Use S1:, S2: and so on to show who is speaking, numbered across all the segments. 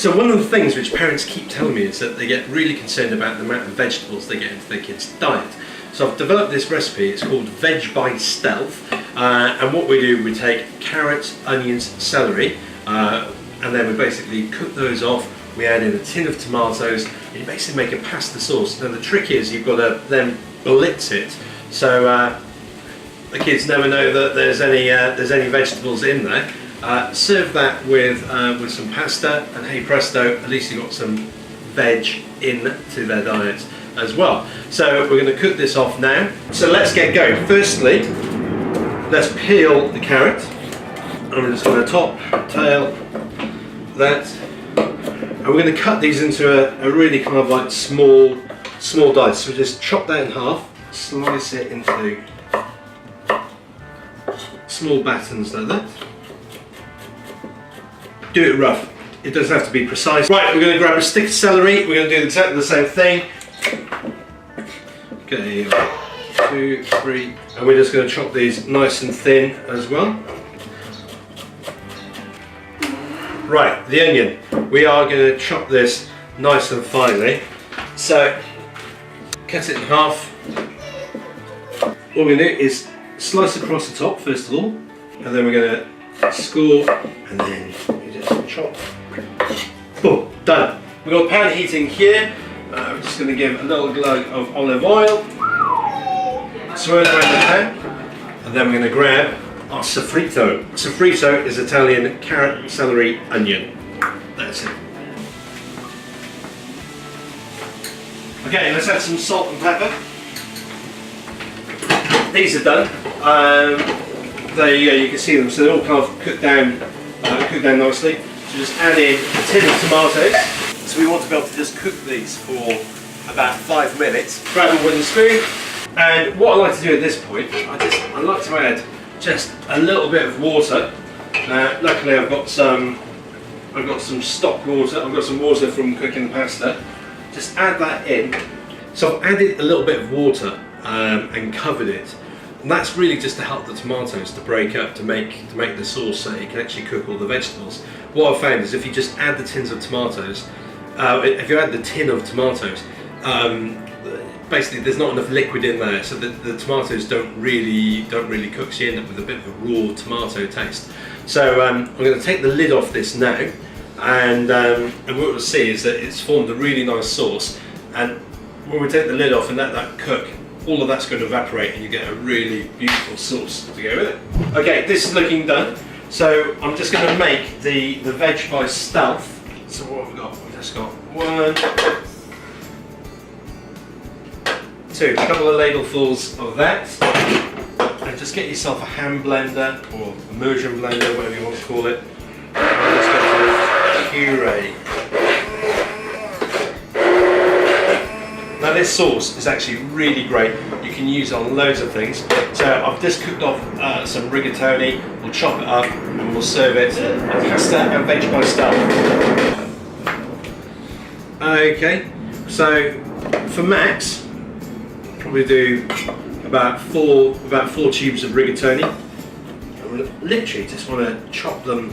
S1: So one of the things which parents keep telling me is that they get really concerned about the amount of vegetables they get into their kids' diet. So I've developed this recipe. It's called Veg by Stealth, and what we do, we take carrots, onions, celery, and then we basically cook those off. We add in a tin of tomatoes, and you basically make a pasta sauce. Now the trick is you've got to then blitz it, so the kids never know that there's any vegetables in there. Serve that with some pasta, and hey presto, at least you've got some veg into their diet as well. So we're going to cook this off now. So let's get going. Firstly, let's peel the carrot. I'm just going to top, tail, that. And we're going to cut these into a really kind of like small dice. So we just chop that in half, slice it into small battens like that. Do it rough. It doesn't have to be precise. Right, we're going to grab a stick of celery. We're going to do exactly the same thing. Okay, 2, 3, and we're just going to chop these nice and thin as well. Right, the onion. We are going to chop this nice and finely. So, cut it in half. What we're going to do is slice across the top first of all, and then we're going to score, and then you just chop. Oh, done. We've got a pan heating here. I'm just going to give a little glug of olive oil, swirl it around the pan, and then we're going to grab our sofrito. Sofrito is Italian carrot, celery, onion. That's it. Okay, let's add some salt and pepper. These are done. There you go, you can see them, so they're all kind of cooked down nicely. So just add in a tin of tomatoes. So we want to be able to just cook these for about 5 minutes. Grab a wooden spoon, and what I like to do at this point, I like to add just a little bit of water. Luckily I've got some stock water. I've got some water from cooking the pasta. Just add that in. So I've added a little bit of water and covered it. And that's really just to help the tomatoes to break up, to make the sauce so you can actually cook all the vegetables. What I've found is if you just add the tins of tomatoes, if you add the tin of tomatoes, basically there's not enough liquid in there, so the tomatoes don't really cook, so you end up with a bit of a raw tomato taste. So I'm going to take the lid off this now, and what we'll see is that it's formed a really nice sauce, and when we take the lid off and let that cook, all of that's going to evaporate and you get a really beautiful sauce to go with it. Okay, this is looking done. So I'm just going to make the Veg by Stealth. So what have we got? We've just got 1, 2, a couple of ladlefuls of that. And just get yourself a hand blender or immersion blender, whatever you want to call it. And let's go for puree. Now this sauce is actually really great. You can use it on loads of things. So I've just cooked off some rigatoni. We'll chop it up and we'll serve it as pasta and Veg by Stealth. Okay, so for Max, we do about four tubes of rigatoni. We literally just want to chop them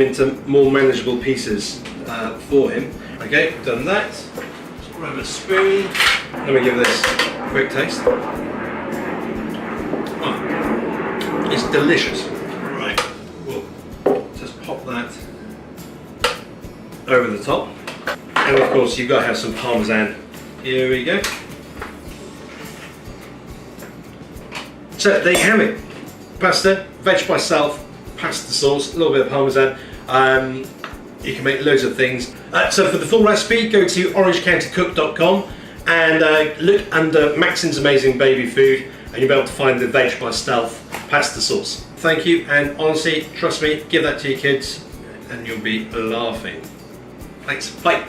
S1: into more manageable pieces for him. Okay, done that. Grab a spoon. Let me give this a quick taste. Oh, it's delicious. Right, we'll just pop that over the top. And of course you've got to have some Parmesan. Here we go. So there you have it. Pasta, Veg by Stealth, pasta sauce, a little bit of Parmesan. You can make loads of things. So for the full recipe, go to orangecountycook.com and look under Maxon's Amazing Baby Food, and you'll be able to find the Veg by Stealth pasta sauce. Thank you, and honestly, trust me, give that to your kids and you'll be laughing. Thanks, bye.